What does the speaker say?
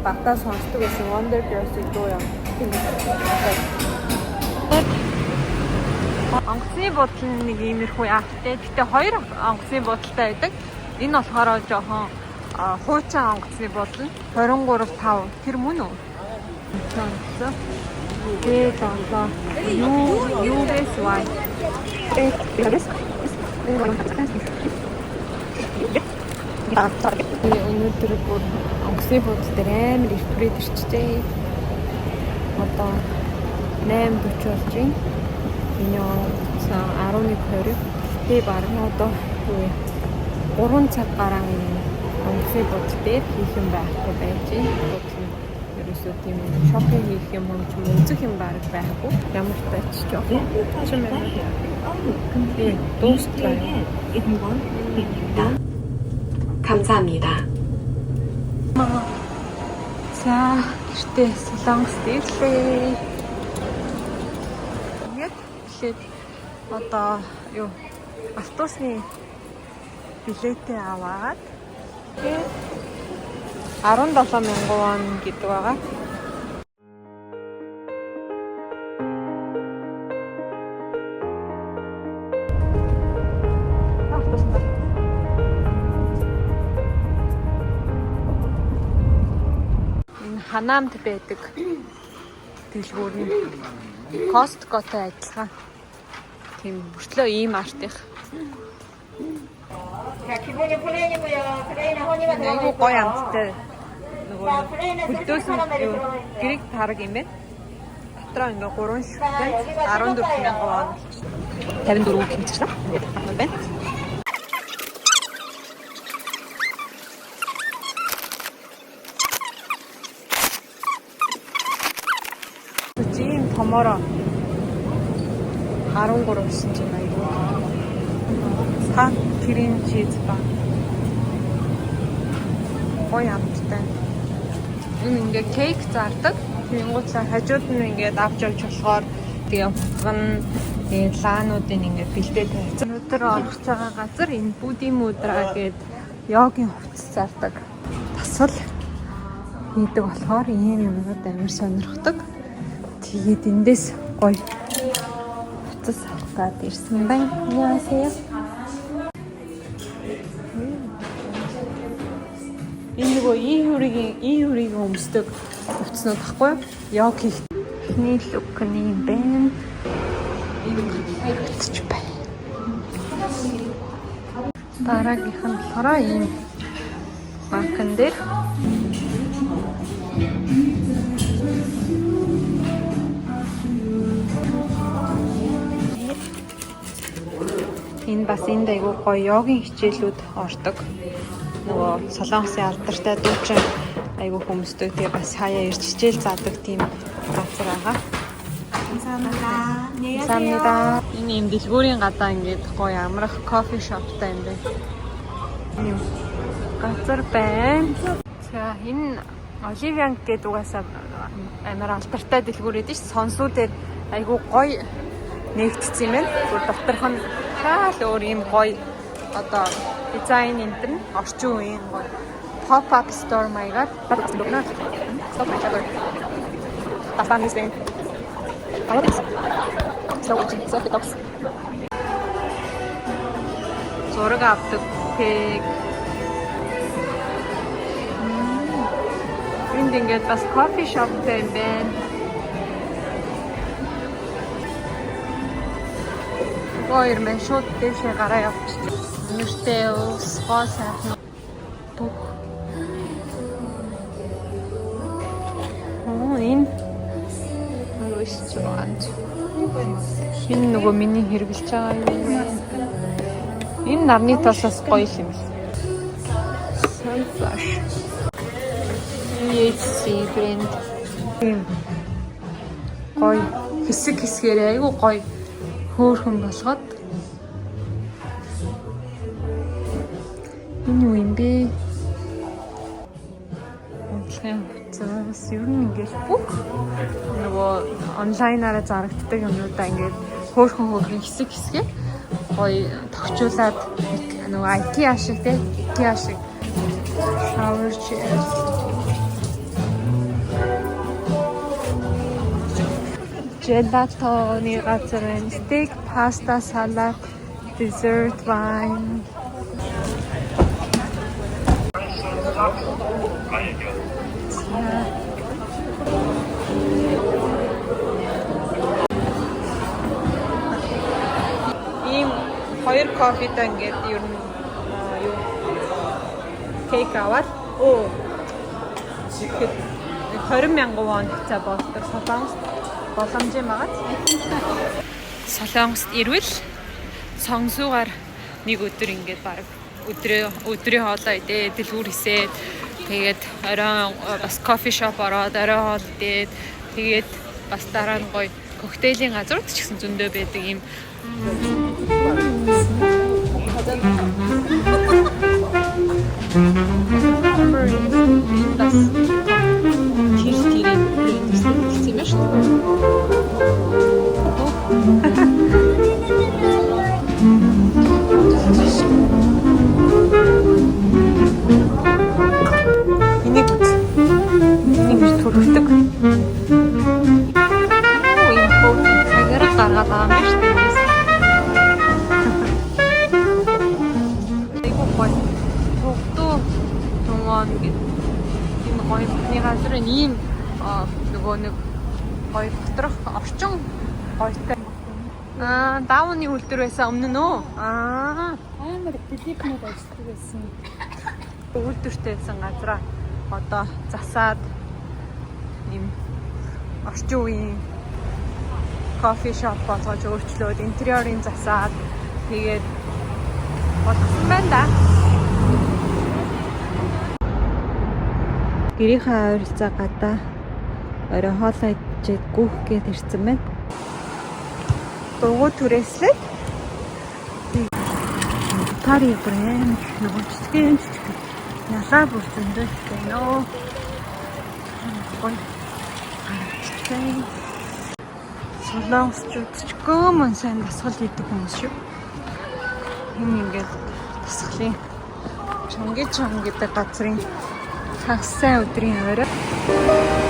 багтаа сонсдог гэсэн Wonder Girls-ийг дуу яа. Онгоцны бодол нэг иймэрхүү яахтай. Гэтэ хоёр онгоцны бодолтой байдаг. Энэ болохоор жоохон хуучин онгоцны бодол 23.5 тэр мөн үү? Тэгээд одоо USY. Өнөөдөр бүр онгоцны бодол дээр амар ирпрээд ирчихжээ. Одоо 8:40 болж байна. Энэ цаг 11:20. Би бараг одоо 3 цаг гараа онгоцны бодол дээр хийх юм байхгүй байж байна. Ерөөсөө тийм шопинг хийх юм ч үзэх юм бараг байхгүй. Ямар ч тач жоох. дуустлаа. 감사합니다. За, гэртээ солонгос дэрлээ. Ингээд одоо юу автобусны билетээ аваад 17,000 вон гэдэг байгаа. Энэ Ханаамд байдаг дэлгүүр нь Costco-той адилхан. Тийм бүртлөө ийм артих. Айгу гоё амттай. Нөгөө бүлдөөс гэрэг тараг юм байна. Дотроо ингээ 3 ширхтээ 14,000 вон. 54 гэмчихлээ. Байна. Жин томороо 13 гэсэн чинь айгу. Саад крем чиз ба. Гоё амттай. Энэ ингээ кейк зардаг. Тэнгууцаа хажууд нь ингээд авч явж болохоор тэгээ хутган тэгээ лаануудын ингээд бэлдээд тавьсан. Өнөөдөр орж байгаа газар энэ Будимудра гэдэг йогийн хувцас зардаг. Тасал хийдэг болохоор ийм юмнууд амар сонирхдаг. Тэгээд эндээс гоё хувцас авах гээд ирсэн байна. Яасаа. Энэ нөгөө ийхүрийг өмсдөг хувцснууд тахгүй юу? Йог хийх. Эхний лук нь юм байна. Хэвчж байна. Дараагийнх нь болохоор ийм банкн дээр энэ бас энд айгуу гоё йогийн хичээлүүд ордог. Нөгөө солонгосын алдартай дуучин айгуу хүмүүстэй тэгээ бас хаяа ирж хичээл заадаг тийм газар байгаа. 감사합니다. Энэ юм дэлгүүрийн гадаа ингээд гоё амрах кофе шоптай юм байна. Ийм газар байна. За энэ Оливианг гэдэг угаасаа амар алдартай дэлгүүр эдэж сонсуу дээр айгуу гоё нэгтцсэн юм байна. Зүгээр доторх нь шал өөр юм гоё одоо дизайн энэ нь орчин үеийн гоё pop-up store маягаар батлуулна. Стоп хийгээд. Тасаа нисэх. Зураг авдаг пэг. Энд ингээд бас кофе шоп юм байна. Хоёр мэн шууд дэшээ гараа явчихсан. Нэртэй ус гоо сайхан бүх. Энэ ресторан. Энэ нөгөө миний хэрэглэж байгаа юм. Энэ нарны талаас гоё юм. Sunflash. EHC брэнд. Гоё хэсэг хэсгээр айгу гоё хөөрхөн болгоод. Энэ юу юм бэ? Хуцаас ер нь ингээд бүх нөгөө онлайнаараа зарагддаг юмнуудаа ингээд хөөрхөн хэсэг хэсгээ гоё тогтчуулаад нөгөө IKEA шиг те IKEA шиг shower chairs Gelato-ны газар байна. Steak, pasta, salad, dessert, wine. Ийм хоёр кофетай ингээд ер нь юу кейк аваад 20,000 вон цаа болдог Солонгост боломжтой байгаа. Солонгост ирвэл сонгосуугаар нэг өдөр ингээд баг өдрийн хоолой идээд дэлгүүр хийсээд тэгээд оройн бас кофе шоп ороод орой хоол идээд тэгээд бас дараа нь гоё коктейлийн газар ч гэсэн зөндөө байдаг юм. Das ziemlich энийг ингэж төрөлдөг. Энэ хөө цагаар гаргаад байгаа юм биш үү? Айгуу гоё. Бүгдөө томон гэдэг. Энэ гоёны газар ийм нөгөө нэг гоё доторх орчин гоётай. Даавны үлдэр байсан өмнө нь үү? Амар дэлгүүрнүүд ажилладаг байсан. Үлдэртэй байсан газараа одоо засаад ийм орчин үеийн кофе шоп болгож өөрчлөөд интерьерийн засаад тэгээд болгосон байна да. Гэрийнхээ ойролцоо гадаа орой хоолой идчихэд гүүх гээд ирсэн байна. Дугуй түрээслээд тари брэнд нөгөөчдгийн ялаа бүр зөндөө байна оо. Харагдчихсан. Солонгосчууд ч гомон сайн дасгал хийдэг хүмүүс шүү. Энэ ингээд дасгалын чанги гэдэг газрын хагас сайн өдрийн орой.